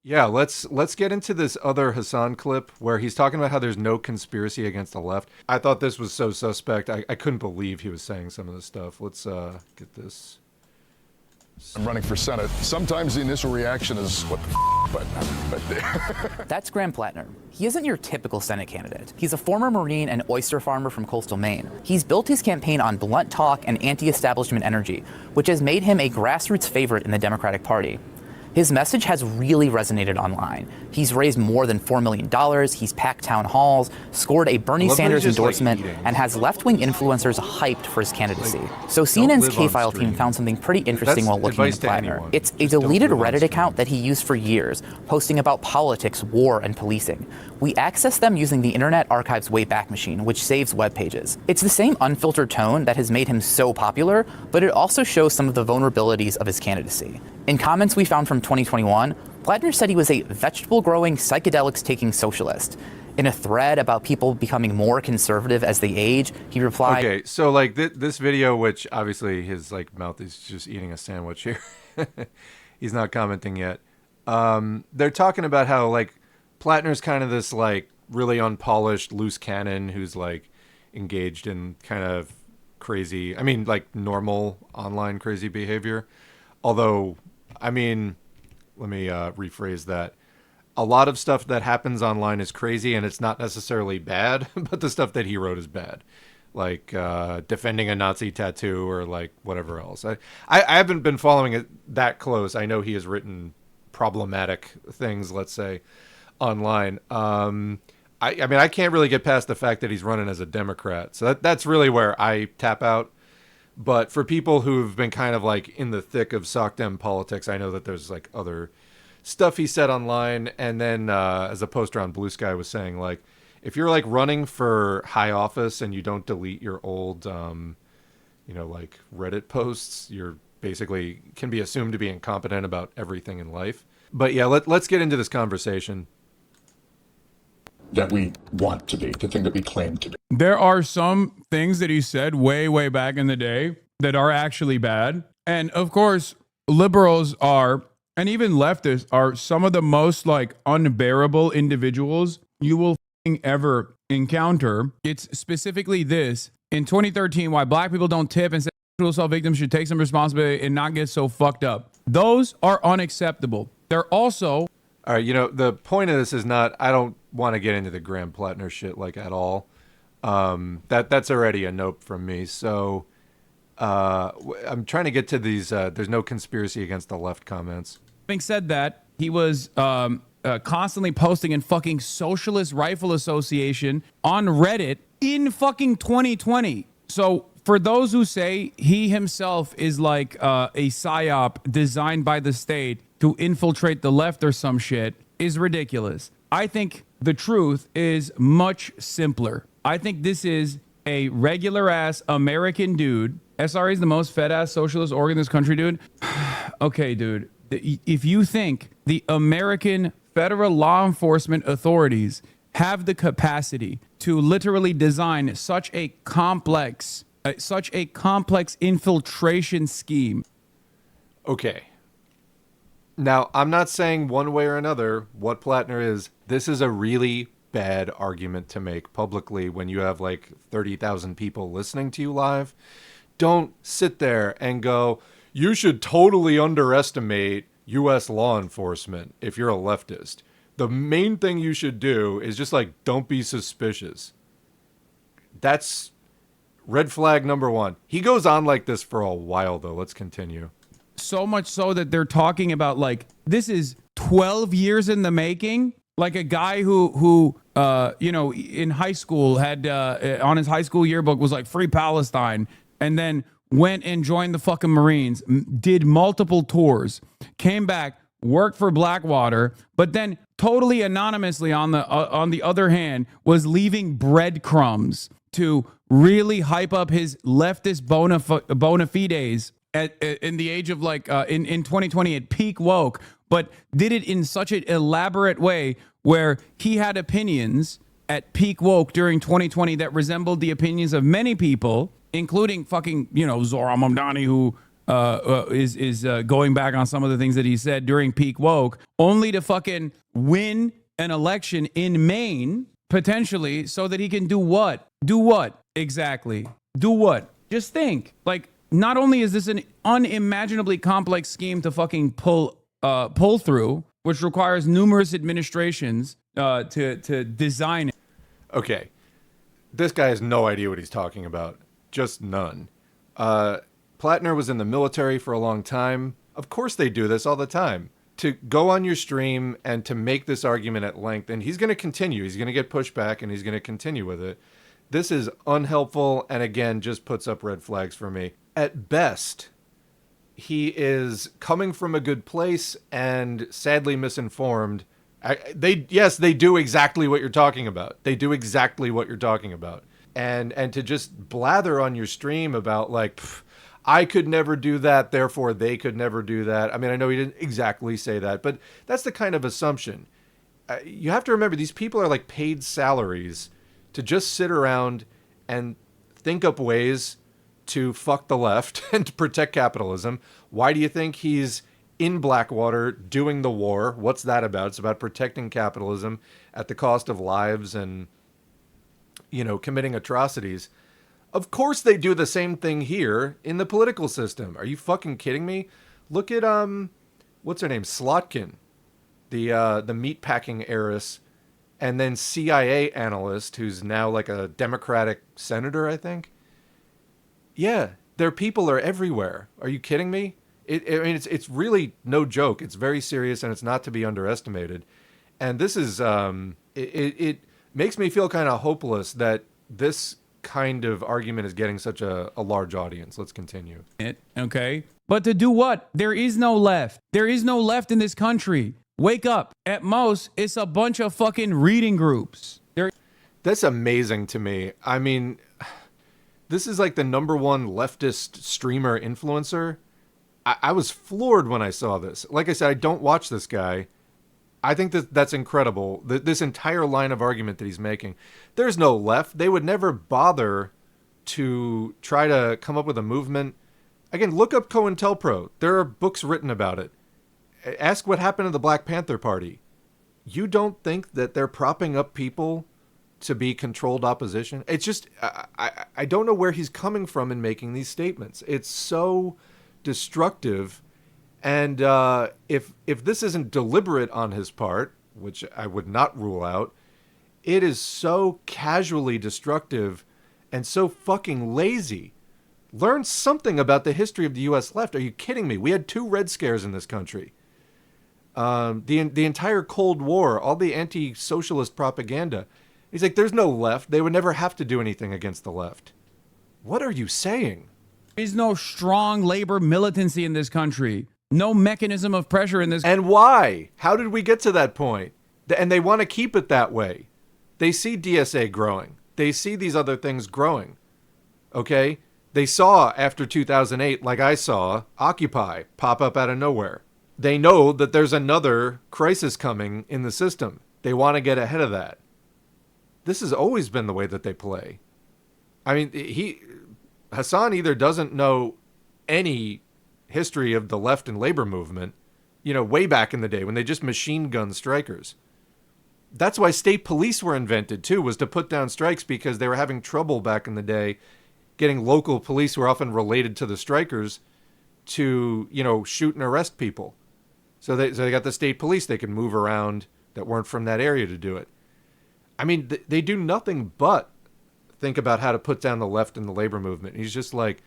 Yeah, let's get into this other Hasan clip where he's talking about how there's no conspiracy against the left. I thought this was so suspect. I couldn't believe he was saying some of this stuff. Let's get this. I'm running for Senate. Sometimes the initial reaction is, what the but That's Graham Platner. He isn't your typical Senate candidate. He's a former Marine and oyster farmer from coastal Maine. He's built his campaign on blunt talk and anti-establishment energy, which has made him a grassroots favorite in the Democratic Party. His message has really resonated online. He's raised more than $4 million, he's packed town halls, scored a Bernie Sanders endorsement, and has left-wing influencers hyped for his candidacy. So CNN's K-File team found something pretty interesting while looking into Platner. It's a deleted Reddit account that he used for years, posting about politics, war, and policing. We accessed them using the Internet Archive's Wayback Machine, which saves web pages. It's the same unfiltered tone that has made him so popular, but it also shows some of the vulnerabilities of his candidacy. In comments we found from 2021, Platner said he was a vegetable-growing, psychedelics-taking socialist. In a thread about people becoming more conservative as they age, he replied... Okay, so like this video, which obviously his like mouth is just eating a sandwich here. He's not commenting yet. They're talking about how like Platner's kind of this like really unpolished loose cannon who's like engaged in kind of crazy, I mean like normal online crazy behavior. Although, I mean, let me rephrase that. A lot of stuff that happens online is crazy and it's not necessarily bad, but the stuff that he wrote is bad. Like defending a Nazi tattoo or like whatever else. I haven't been following it that close. I know he has written problematic things, let's say, online. I mean, I can't really get past the fact that he's running as a Democrat. So that's really where I tap out. But for people who've been kind of like in the thick of SocDem politics, I know that there's like other stuff he said online. And then as a poster on Blue Sky was saying, like, if you're like running for high office and you don't delete your old, like Reddit posts, you're basically can be assumed to be incompetent about everything in life. But yeah, let's get into this conversation. that we want to be, the thing that we claim to be. There are some things that he said way, way back in the day that are actually bad. And of course, liberals are, and even leftists are some of the most like unbearable individuals you will ever encounter. It's specifically this. In 2013, why black people don't tip and sexual assault victims should take some responsibility and not get so fucked up. Those are unacceptable. They're also... All right, the point of this is not, I don't want to get into the Graham Platner shit like at all. That's already a nope from me. So I'm trying to get to these, there's no conspiracy against the left comments. Having said that, he was constantly posting in fucking Socialist Rifle Association on Reddit in fucking 2020. So for those who say he himself is like a psyop designed by the state to infiltrate the left or some shit is ridiculous. I think the truth is much simpler. I think this is a regular ass American dude. SRA is the most fed ass socialist org in this country, dude. Okay, dude. If you think the American federal law enforcement authorities have the capacity to literally design such a complex infiltration scheme. Okay. Now, I'm not saying one way or another what Platner is. This is a really bad argument to make publicly when you have like 30,000 people listening to you live. Don't sit there and go, you should totally underestimate U.S. law enforcement if you're a leftist. The main thing you should do is just like, don't be suspicious. That's red flag number one. He goes on like this for a while, though. Let's continue. So much so that they're talking about like, this is 12 years in the making. Like a guy who in high school had on his high school yearbook was like free Palestine, and then went and joined the fucking Marines, did multiple tours, came back, worked for Blackwater, but then totally anonymously on the other hand was leaving breadcrumbs to really hype up his leftist bona fides in the age of like in 2020 at peak woke, but did it in such an elaborate way where he had opinions at peak woke during 2020 that resembled the opinions of many people, including fucking, Zohran Mamdani, who going back on some of the things that he said during peak woke, only to fucking win an election in Maine potentially, so that he can do what? Do what exactly? Do what? Just think. Like, not only is this an unimaginably complex scheme to fucking pull through, which requires numerous administrations to design it. Okay, this guy has no idea what he's talking about. Just none. Platner was in the military for a long time. Of course they do this all the time. To go on your stream and to make this argument at length, and he's going to continue. He's going to get pushback, and he's going to continue with it. This is unhelpful, and again, just puts up red flags for me. At best, he is coming from a good place and sadly misinformed. They do exactly what you're talking about. They do exactly what you're talking about. And to just blather on your stream about like, I could never do that, therefore they could never do that. I mean, I know he didn't exactly say that, but that's the kind of assumption. You have to remember, these people are like paid salaries to just sit around and think up ways to fuck the left and to protect capitalism. Why do you think he's in Blackwater doing the war? What's that about? It's about protecting capitalism at the cost of lives and, you know, committing atrocities. Of course they do the same thing here in the political system. Are you fucking kidding me? Look at what's her name? Slotkin, the meatpacking heiress, and then CIA analyst who's now like a Democratic senator, I think. Yeah, their people are everywhere. Are you kidding me? I mean, it's really no joke. It's very serious, and it's not to be underestimated. And this is it makes me feel kind of hopeless that this kind of argument is getting such a large audience. Let's continue. Okay. But to do what? There is no left. There is no left in this country. Wake up. At most, it's a bunch of fucking reading groups. That's amazing to me. I mean, this is like the number one leftist streamer influencer. I was floored when I saw this. Like I said, I don't watch this guy. I think that's incredible. This entire line of argument that he's making. There's no left. They would never bother to try to come up with a movement. Again, look up COINTELPRO. There are books written about it. Ask what happened to the Black Panther Party. You don't think that they're propping up people to be controlled opposition? It's just, I don't know where he's coming from in making these statements. It's so destructive. And if this isn't deliberate on his part, which I would not rule out, it is so casually destructive and so fucking lazy. Learn something about the history of the U.S. left. Are you kidding me? We had 2 Red Scares in this country. The entire Cold War, all the anti-socialist propaganda. He's like, there's no left. They would never have to do anything against the left. What are you saying? There is no strong labor militancy in this country. No mechanism of pressure in this. And why? How did we get to that point? And they want to keep it that way. They see DSA growing. They see these other things growing. Okay? They saw after 2008, like I saw, Occupy pop up out of nowhere. They know that there's another crisis coming in the system. They want to get ahead of that. This has always been the way that they play. I mean, Hasan either doesn't know any history of the left and labor movement, you know, way back in the day when they just machine gun strikers. That's why state police were invented too, was to put down strikes because they were having trouble back in the day getting local police who are often related to the strikers to, you know, shoot and arrest people. So they got the state police they can move around that weren't from that area to do it. I mean, they do nothing but think about how to put down the left and the labor movement. And he's just like,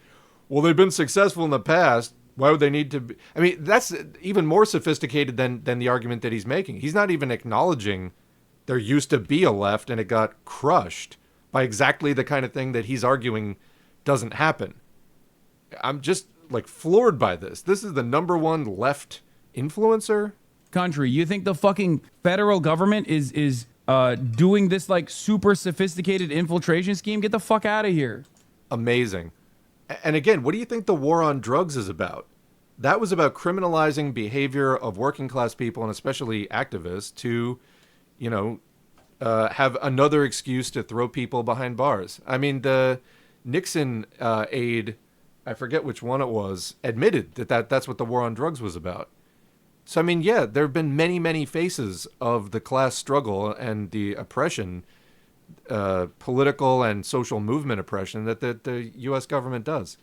well, they've been successful in the past. Why would they need to be? I mean, that's even more sophisticated than the argument that he's making. He's not even acknowledging there used to be a left and it got crushed by exactly the kind of thing that he's arguing doesn't happen. I'm just like floored by this. This is the number one left influencer country. You think the fucking federal government is doing this like super sophisticated infiltration scheme? Get the fuck out of here. Amazing. And again, what do you think the war on drugs is about? That was about criminalizing behavior of working class people and especially activists to, you know, have another excuse to throw people behind bars. I mean, the Nixon aide, I forget which one it was, admitted that's what the war on drugs was about. So, I mean, yeah, there have been many, many faces of the class struggle and the oppression, political and social movement oppression that the U.S. government does.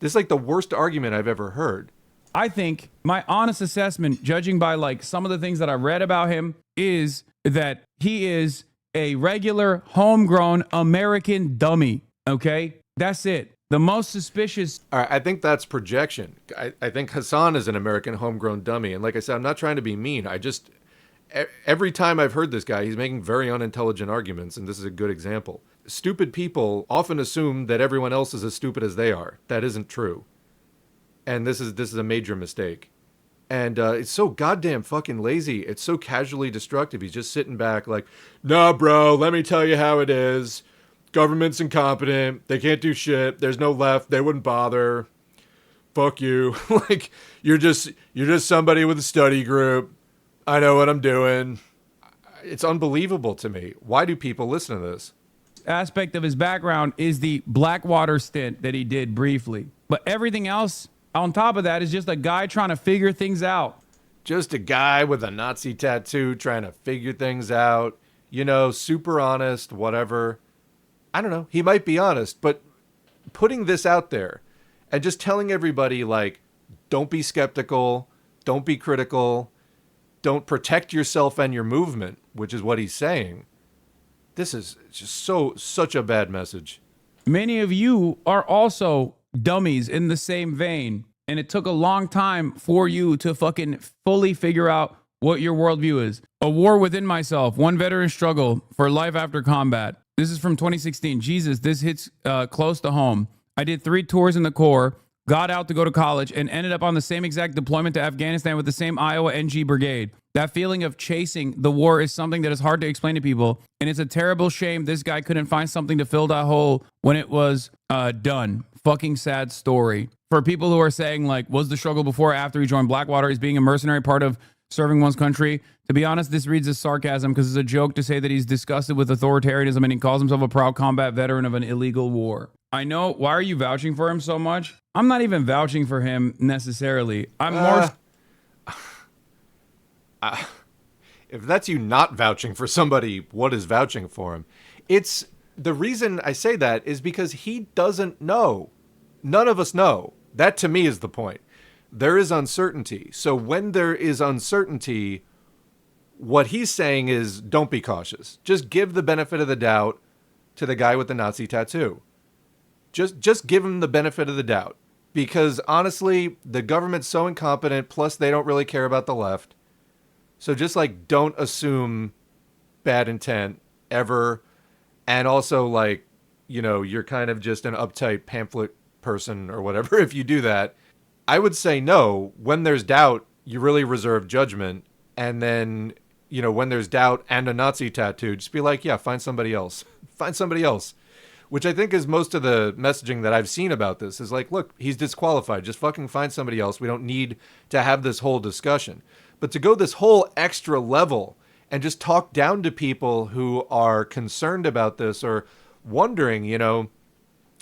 This is like the worst argument I've ever heard. I think my honest assessment, judging by like some of the things that I read about him, is that he is a regular homegrown American dummy. Okay? That's it. The most suspicious. All right, I think that's projection. I think Hasan is an American homegrown dummy. And like I said, I'm not trying to be mean. Every time I've heard this guy, he's making very unintelligent arguments, and this is a good example. Stupid people often assume that everyone else is as stupid as they are. That isn't true. And this is a major mistake. And it's so goddamn fucking lazy. It's so casually destructive. He's just sitting back like, nah, bro, let me tell you how it is. Government's incompetent. They can't do shit. There's no left. They wouldn't bother. Fuck you. Like, you're just somebody with a study group. I know what I'm doing. It's unbelievable to me. Why do people listen to this? Aspect of his background is the Blackwater stint that he did briefly. But everything else on top of that is just a guy trying to figure things out. Just a guy with a Nazi tattoo trying to figure things out. You know, super honest, whatever. I don't know. He might be honest, but putting this out there and just telling everybody, like, don't be skeptical, don't be critical, don't protect yourself and your movement, which is what he's saying. This is just such a bad message. Many of you are also dummies in the same vein, and it took a long time for you to fucking fully figure out what your worldview is. A war within myself, one veteran struggle for life after combat. This is from 2016. Jesus, this hits close to home. I did 3 tours in the Corps, got out to go to college, and ended up on the same exact deployment to Afghanistan with the same Iowa NG brigade. That feeling of chasing the war is something that is hard to explain to people, and it's a terrible shame this guy couldn't find something to fill that hole when it was done. Fucking sad story. For people who are saying, like, was the struggle before or after he joined Blackwater? Is being a mercenary part of serving one's country? To be honest, this reads as sarcasm because it's a joke to say that he's disgusted with authoritarianism and he calls himself a proud combat veteran of an illegal war. I know. Why are you vouching for him so much? I'm not even vouching for him necessarily. I'm more... If that's you not vouching for somebody, what is vouching for him? It's the reason I say that is because he doesn't know. None of us know. That to me is the point. There is uncertainty. So when there is uncertainty, what he's saying is don't be cautious. Just give the benefit of the doubt to the guy with the Nazi tattoo. Just give him the benefit of the doubt. Because honestly, the government's so incompetent, plus they don't really care about the left. So just like don't assume bad intent ever. And also like, you know, you're kind of just an uptight pamphlet person or whatever if you do that. I would say no. When there's doubt, you really reserve judgment. And then, you know, when there's doubt and a Nazi tattoo, just be like, yeah, find somebody else. Find somebody else. Which I think is most of the messaging that I've seen about this is like, look, he's disqualified. Just fucking find somebody else. We don't need to have this whole discussion. But to go this whole extra level and just talk down to people who are concerned about this or wondering, you know,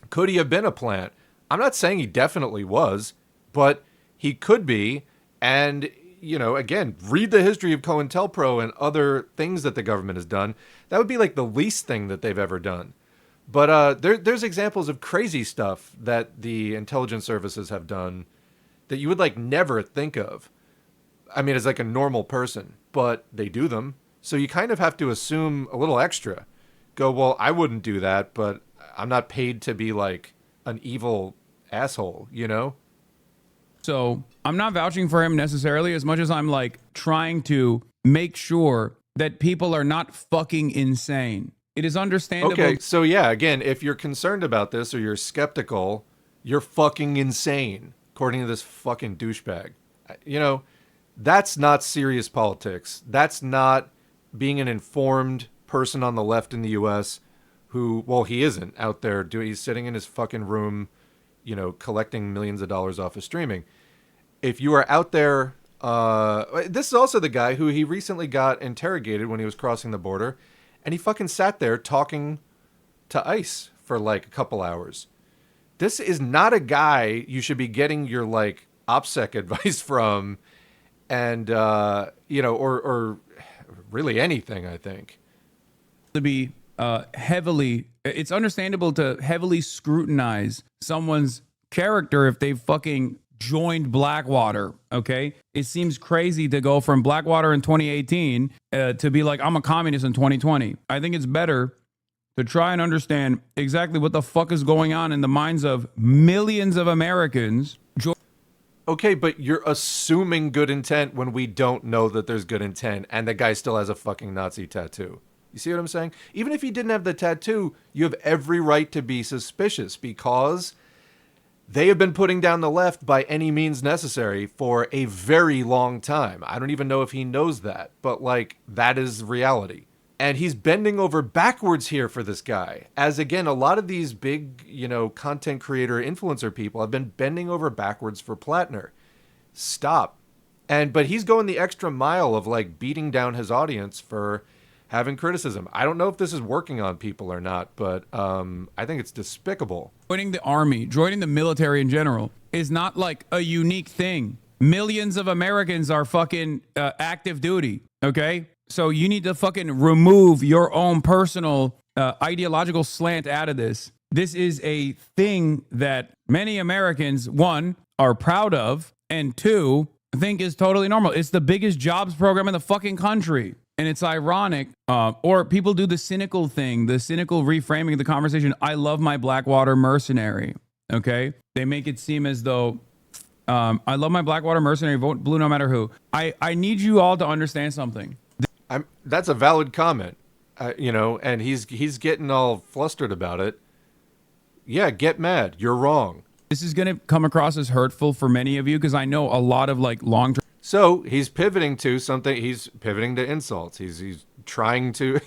could he have been a plant? I'm not saying he definitely was, but he could be. And, you know, again, read the history of COINTELPRO and other things that the government has done. That would be like the least thing that they've ever done. But there's examples of crazy stuff that the intelligence services have done that you would like never think of. I mean, as like a normal person, but they do them. So you kind of have to assume a little extra. Go, well, I wouldn't do that, but I'm not paid to be like an evil asshole, you know? So I'm not vouching for him necessarily as much as I'm like trying to make sure that people are not fucking insane. It is understandable. Okay, so yeah, again, if you're concerned about this or you're skeptical, you're fucking insane, according to this fucking douchebag. You know, that's not serious politics. That's not being an informed person on the left in the U.S. who, well, he isn't out there doing, he's sitting in his fucking room, you know, collecting millions of dollars off of streaming. If you are out there, this is also the guy who he recently got interrogated when he was crossing the border, and he fucking sat there talking to ICE for like a couple hours. This is not a guy you should be getting your like OPSEC advice from, and or really anything. I think To be heavily, it's understandable to heavily scrutinize someone's character if they fucking joined Blackwater. Okay, it seems crazy to go from Blackwater in 2018 to be like, I'm a communist in 2020. I think it's better to try and understand exactly what the fuck is going on in the minds of millions of Americans. okay, but you're assuming good intent when we don't know that there's good intent, and the guy still has a fucking Nazi tattoo. You see what I'm saying? Even if he didn't have the tattoo, you have every right to be suspicious because they have been putting down the left by any means necessary for a very long time. I don't even know if he knows that, but like that is reality. And he's bending over backwards here for this guy. As again, a lot of these big, content creator influencer people have been bending over backwards for Platner. Stop. But he's going the extra mile of like beating down his audience for having criticism. I don't know if this is working on people or not, but I think it's despicable. Joining the army, joining the military in general is not like a unique thing. Millions of Americans are fucking active duty, okay? So you need to fucking remove your own personal ideological slant out of this. This is a thing that many Americans, one, are proud of, and two, think is totally normal. It's the biggest jobs program in the fucking country. And it's ironic, or people do the cynical thing, the cynical reframing of the conversation. I love my Blackwater mercenary, okay? They make it seem as though I love my Blackwater mercenary, vote blue no matter who. I need you all to understand something. That's a valid comment, and he's getting all flustered about it. Yeah, get mad. You're wrong. This is going to come across as hurtful for many of you because I know a lot of like long-term. So he's pivoting to something. He's pivoting to insults. He's trying to,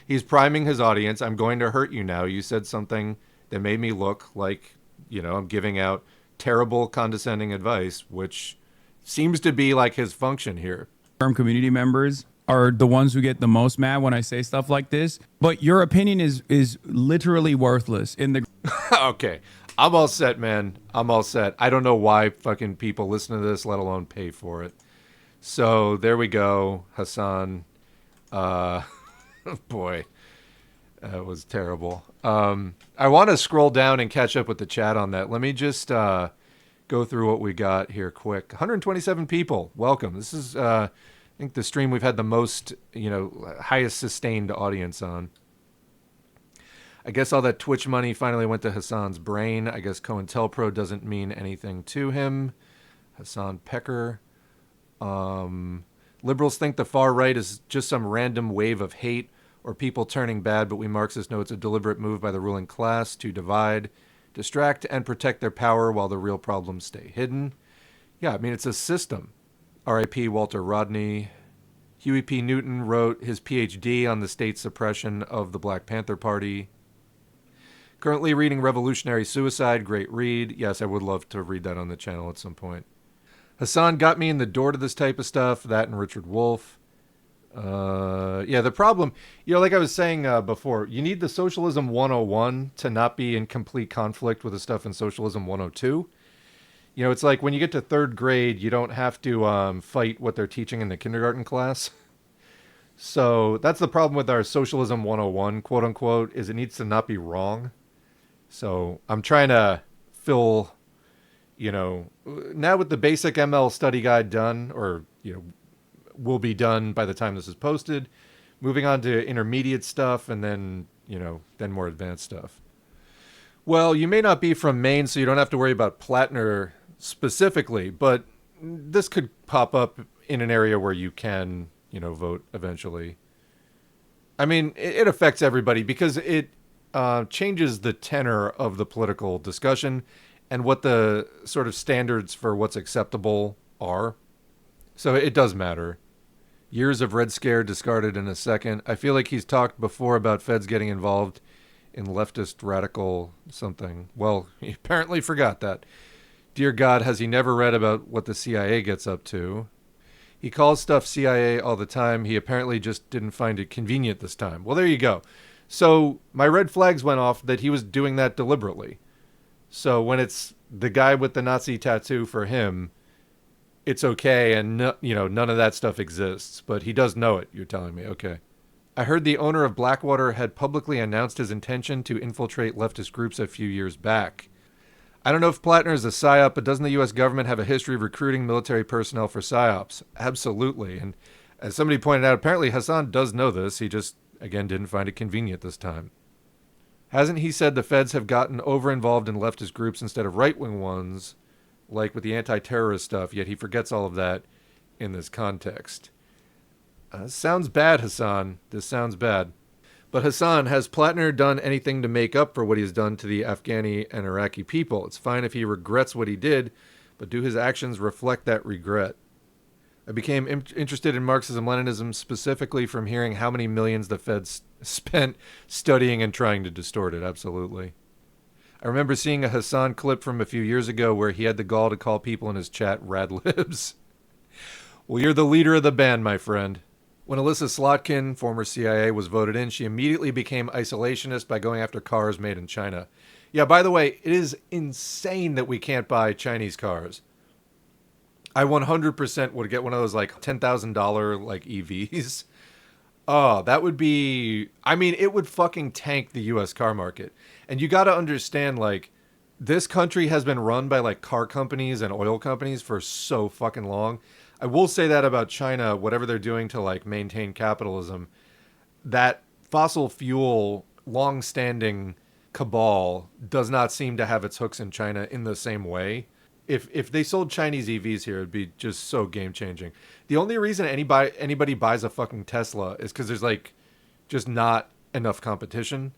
he's priming his audience. I'm going to hurt you now. You said something that made me look like, I'm giving out terrible, condescending advice, which seems to be like his function here. Community members are the ones who get the most mad when I say stuff like this. But your opinion is literally worthless in the. Okay. I'm all set, man. I'm all set. I don't know why fucking people listen to this, let alone pay for it. So there we go, Hasan. Boy, that was terrible. I want to scroll down and catch up with the chat on that. Let me just go through what we got here quick. 127 people. Welcome. This is, I think, the stream we've had the most, highest sustained audience on. I guess all that Twitch money finally went to Hasan's brain. I guess COINTELPRO doesn't mean anything to him. Hasan Piker. Liberals think the far right is just some random wave of hate or people turning bad, but we Marxists know it's a deliberate move by the ruling class to divide, distract, and protect their power while the real problems stay hidden. Yeah, I mean, it's a system. R.I.P. Walter Rodney. Huey P. Newton wrote his Ph.D. on the state suppression of the Black Panther Party. Currently reading Revolutionary Suicide. Great read. Yes, I would love to read that on the channel at some point. Hasan got me in the door to this type of stuff. That and Richard Wolff. Yeah, the problem, like I was saying before, you need the Socialism 101 to not be in complete conflict with the stuff in Socialism 102. It's like when you get to third grade, you don't have to fight what they're teaching in the kindergarten class. So that's the problem with our Socialism 101, quote unquote, is it needs to not be wrong. So I'm trying to fill, now with the basic ML study guide done, or, will be done by the time this is posted, moving on to intermediate stuff and then, then more advanced stuff. Well, you may not be from Maine, so you don't have to worry about Platner specifically, but this could pop up in an area where you can, vote eventually. I mean, it affects everybody because it changes the tenor of the political discussion and what the sort of standards for what's acceptable are. So it does matter. Years of Red Scare discarded in a second. I feel like he's talked before about feds getting involved in leftist radical something. Well, he apparently forgot that. Dear God, has he never read about what the CIA gets up to? He calls stuff CIA all the time. He apparently just didn't find it convenient this time. Well, there you go. So my red flags went off that he was doing that deliberately. So when it's the guy with the Nazi tattoo for him, it's okay, and none of that stuff exists. But he does know it. You're telling me, okay? I heard the owner of Blackwater had publicly announced his intention to infiltrate leftist groups a few years back. I don't know if Platner is a psyop, but doesn't the U.S. government have a history of recruiting military personnel for psyops? Absolutely. And as somebody pointed out, apparently Hasan does know this. He just, again, didn't find it convenient this time. Hasn't he said the feds have gotten over-involved in leftist groups instead of right-wing ones, like with the anti-terrorist stuff, yet he forgets all of that in this context? Sounds bad, Hasan. This sounds bad. But Hasan, has Platner done anything to make up for what he's done to the Afghani and Iraqi people? It's fine if he regrets what he did, but do his actions reflect that regret? I became interested in Marxism-Leninism specifically from hearing how many millions the feds spent studying and trying to distort it. Absolutely. I remember seeing a Hasan clip from a few years ago where he had the gall to call people in his chat radlibs. Well, you're the leader of the band, my friend. When Alyssa Slotkin, former CIA, was voted in, she immediately became isolationist by going after cars made in China. Yeah, by the way, it is insane that we can't buy Chinese cars. I 100% would get one of those like $10,000 like EVs. Oh, that would be, I mean, it would fucking tank the US car market. And you got to understand, like, this country has been run by like car companies and oil companies for so fucking long. I will say that about China, whatever they're doing to like maintain capitalism, that fossil fuel long-standing cabal does not seem to have its hooks in China in the same way. If they sold Chinese EVs here, it'd be just so game-changing. The only reason anybody buys a fucking Tesla is because there's like just not enough competition.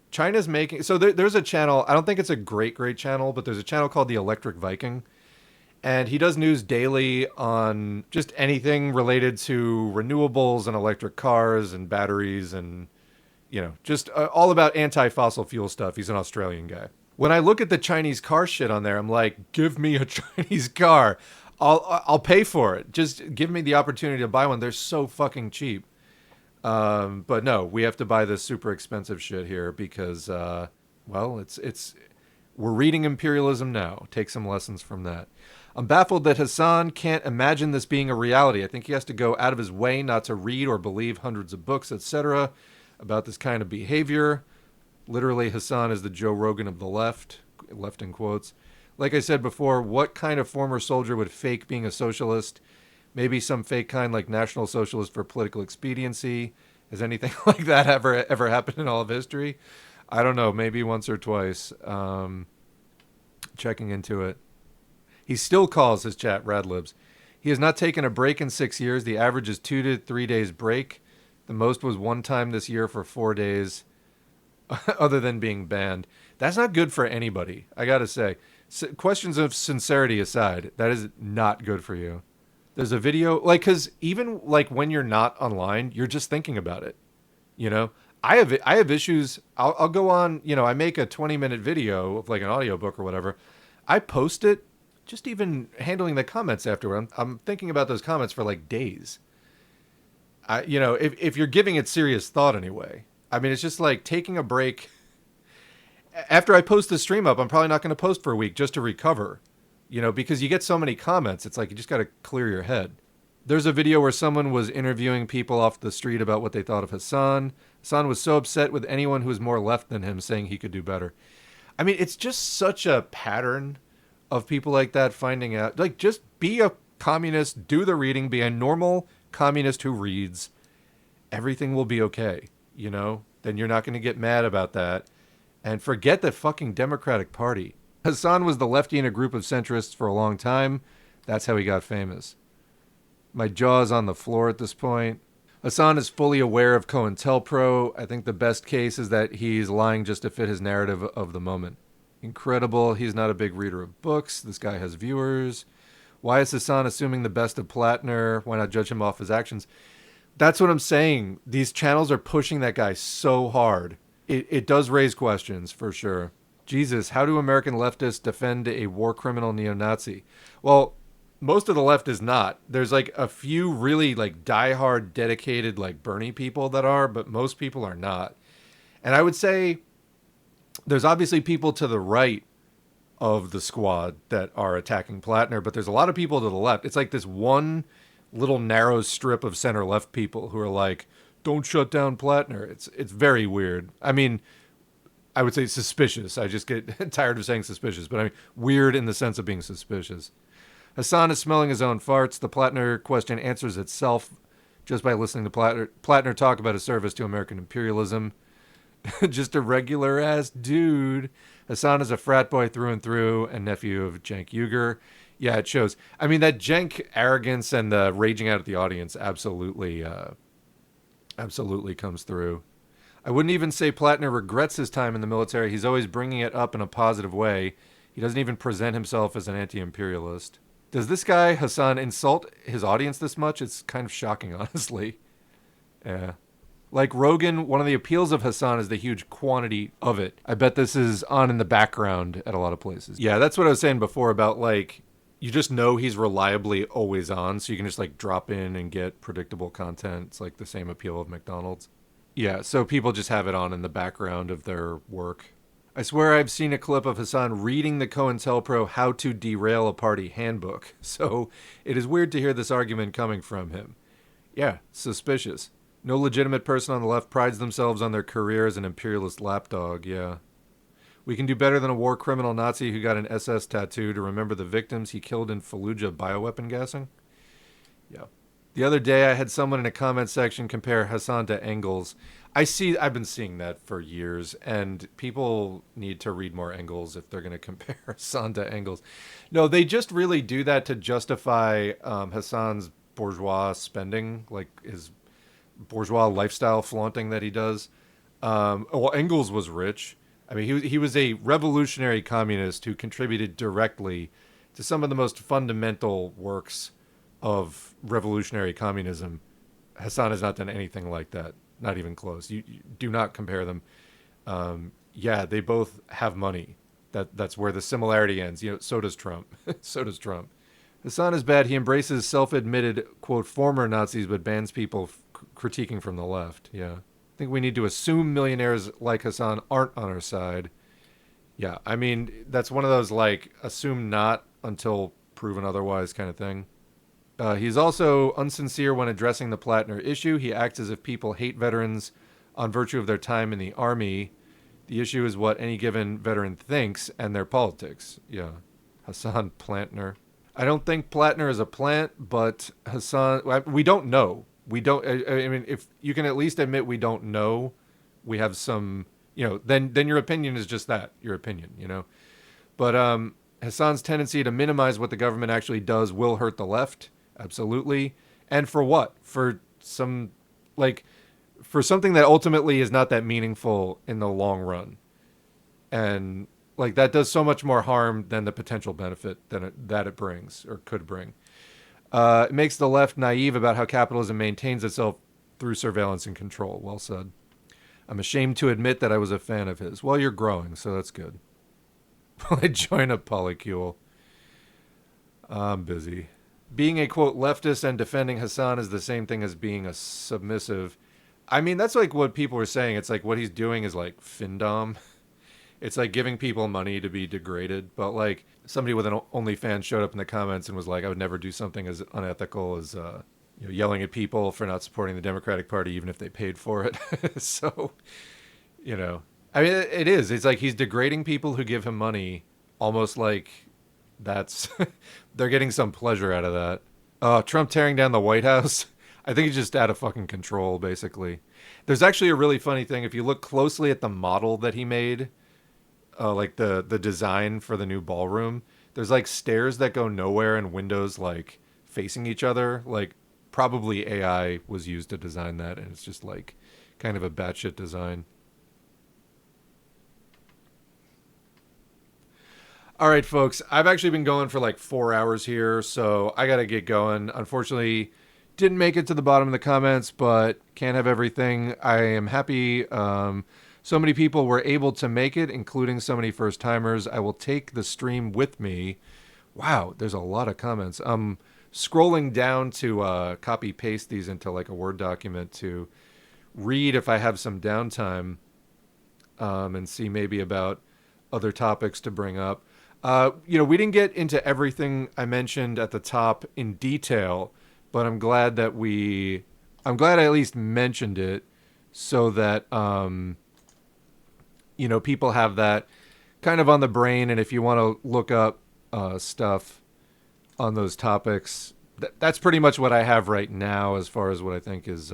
China's making, so there's a channel, I don't think it's a great channel, but there's a channel called the Electric Viking. And he does news daily on just anything related to renewables and electric cars and batteries and, just all about anti-fossil fuel stuff. He's an Australian guy. When I look at the Chinese car shit on there, I'm like, give me a Chinese car. I'll pay for it. Just give me the opportunity to buy one. They're so fucking cheap. But no, we have to buy this super expensive shit here because, well, we're reading imperialism now. Take some lessons from that. I'm baffled that Hasan can't imagine this being a reality. I think he has to go out of his way not to read or believe hundreds of books, etc., about this kind of behavior. Literally, Hasan is the Joe Rogan of the left in quotes. Like I said before, what kind of former soldier would fake being a socialist? Maybe some fake kind like National Socialist for political expediency. Has anything like that ever happened in all of history? I don't know. Maybe once or twice. Checking into it. He still calls his chat radlibs. He has not taken a break in 6 years. The average is 2 to 3 days break. The most was one time this year for 4 days, other than being banned. That's not good for anybody, I gotta say. Questions of sincerity aside, that is not good for you. There's a video, like, because even like when you're not online, you're just thinking about it. I have issues. I'll go on, I make a 20-minute video of like an audiobook or whatever. I post it. Just even handling the comments afterward, I'm thinking about those comments for like days. If you're giving it serious thought anyway. I mean, it's just like taking a break. After I post the stream up, I'm probably not going to post for a week just to recover. Because you get so many comments, it's like you just got to clear your head. There's a video where someone was interviewing people off the street about what they thought of Hasan. Hasan was so upset with anyone who was more left than him, saying he could do better. I mean, it's just such a pattern of people like that finding out, like, just be a communist, do the reading, be a normal communist who reads. Everything will be okay, Then you're not going to get mad about that. And forget the fucking Democratic Party. Hasan was the lefty in a group of centrists for a long time. That's how he got famous. My jaw's on the floor at this point. Hasan is fully aware of COINTELPRO. I think the best case is that he's lying just to fit his narrative of the moment. Incredible. He's not a big reader of books. This guy has viewers. Why is Hasan assuming the best of Platner? Why not judge him off his actions? That's what I'm saying. These channels are pushing that guy so hard. It does raise questions, for sure. Jesus, how do American leftists defend a war criminal neo-Nazi? Well, most of the left is not. There's like a few really like diehard, dedicated like Bernie people that are, but most people are not. And I would say there's obviously people to the right of the squad that are attacking Platner, but there's a lot of people to the left. It's like this one little narrow strip of center left people who are like, don't shut down Platner. It's very weird. I mean, I would say suspicious. I just get tired of saying suspicious, but I mean weird in the sense of being suspicious. Hasan is smelling his own farts. The Platner question answers itself just by listening to Platner talk about his service to American imperialism. Just a regular ass dude. Hasan is a frat boy through and through and nephew of Cenk Uygur. Yeah, it shows. I mean, that Cenk arrogance and the raging out at the audience absolutely comes through. I wouldn't even say Platner regrets his time in the military. He's always bringing it up in a positive way. He doesn't even present himself as an anti-imperialist. Does this guy, Hasan, insult his audience this much? It's kind of shocking, honestly. Yeah. Like Rogan, one of the appeals of Hasan is the huge quantity of it. I bet this is on in the background at a lot of places. Yeah, that's what I was saying before about, like, you just know he's reliably always on, so you can just, like, drop in and get predictable content. It's like the same appeal of McDonald's. Yeah, so people just have it on in the background of their work. I swear I've seen a clip of Hasan reading the COINTELPRO How to Derail a Party handbook, so it is weird to hear this argument coming from him. Yeah, suspicious. No legitimate person on the left prides themselves on their career as an imperialist lapdog, yeah. We can do better than a war criminal Nazi who got an SS tattoo to remember the victims he killed in Fallujah bioweapon gassing. Yeah. The other day I had someone in a comment section compare Hasan to Engels. I've been seeing that for years, and people need to read more Engels if they're going to compare Hasan to Engels. No, they just really do that to justify Hasan's bourgeois spending, like his bourgeois lifestyle flaunting that he does. Well, Engels was rich. I mean, he was a revolutionary communist who contributed directly to some of the most fundamental works of revolutionary communism. Hasan has not done anything like that. Not even close. You do not compare them. Yeah, they both have money. That's where the similarity ends. You know, so does Trump. So does Trump. Hasan is bad. He embraces self-admitted, quote, former Nazis, but bans people critiquing from the left. Yeah. I think we need to assume millionaires like Hasan aren't on our side. Yeah, I mean, that's one of those, like, assume not until proven otherwise kind of thing. He's also unsincere when addressing the Platner issue. He acts as if people hate veterans on virtue of their time in the army. The issue is what any given veteran thinks and their politics. Yeah. Hasan Platner. I don't think Platner is a plant, but Hasan, we don't know. We don't, I mean, if you can at least admit we don't know, we have some, you know, then your opinion is just that, your opinion, you know. But Hasan's tendency to minimize what the government actually does will hurt the left. Absolutely. And for what? For some, like, for something that ultimately is not that meaningful in the long run. And, like, that does so much more harm than the potential benefit that it brings or could bring. It makes the left naive about how capitalism maintains itself through surveillance and control. Well said. I'm ashamed to admit that I was a fan of his. Well, you're growing, so that's good. Will I join a polycule? I'm busy. Being a, quote, leftist and defending Hasan is the same thing as being a submissive. I mean, that's like what people are saying. It's like what he's doing is like findom. It's like giving people money to be degraded. But like somebody with an OnlyFans showed up in the comments and was like, I would never do something as unethical as yelling at people for not supporting the Democratic Party, even if they paid for it. So, you know, I mean, it is. It's like he's degrading people who give him money, almost like that's they're getting some pleasure out of that. Trump tearing down the White House. I think he's just out of fucking control, basically. There's actually a really funny thing. If you look closely at the model that he made, like the design for the new ballroom, there's like stairs that go nowhere and windows like facing each other. Like probably AI was used to design that, and it's just like kind of a batshit design. All right, folks, I've actually been going for like 4 hours here, so I got to get going. Unfortunately, didn't make it to the bottom of the comments, but can't have everything. I am happy so many people were able to make it, including so many first-timers. I will take the stream with me. Wow, there's a lot of comments. I'm scrolling down to copy-paste these into like a Word document to read if I have some downtime and see maybe about other topics to bring up. We didn't get into everything I mentioned at the top in detail, but I'm glad that I at least mentioned it so that, people have that kind of on the brain. And if you want to look up stuff on those topics, that's pretty much what I have right now as far as what I think is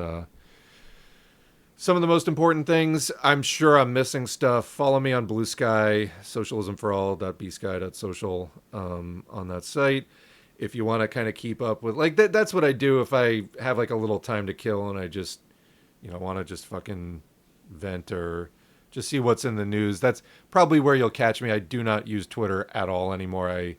some of the most important things. I'm sure I'm missing stuff. Follow me on Blue Sky, socialismforall.bsky.social on that site. If you want to kind of keep up with, like, that's what I do if I have like a little time to kill and I just, want to just fucking vent or just see what's in the news. That's probably where you'll catch me. I do not use Twitter at all anymore. I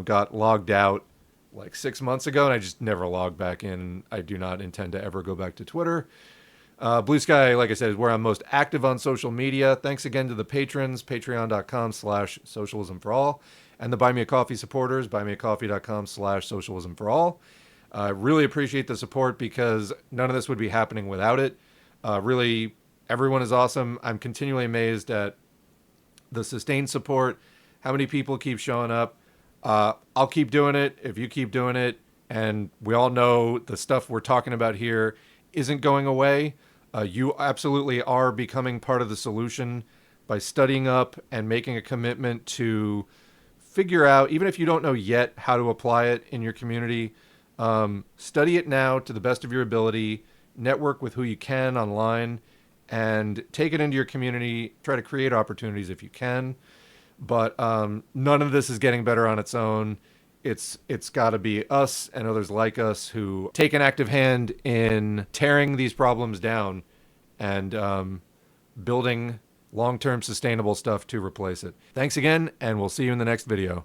got logged out like 6 months ago and I just never logged back in. I do not intend to ever go back to Twitter. Blue Sky, like I said, is where I'm most active on social media. Thanks again to the patrons, patreon.com/socialismforall, and the Buy Me a Coffee supporters, buymeacoffee.com/socialismforall. I really appreciate the support because none of this would be happening without it. Really, everyone is awesome. I'm continually amazed at the sustained support, how many people keep showing up. I'll keep doing it if you keep doing it. And we all know the stuff we're talking about here isn't going away. You absolutely are becoming part of the solution by studying up and making a commitment to figure out, even if you don't know yet how to apply it in your community, study it now to the best of your ability, network with who you can online, and take it into your community. Try to create opportunities if you can. But none of this is getting better on its own. It's got to be us and others like us who take an active hand in tearing these problems down and building long-term sustainable stuff to replace it. Thanks again, and we'll see you in the next video.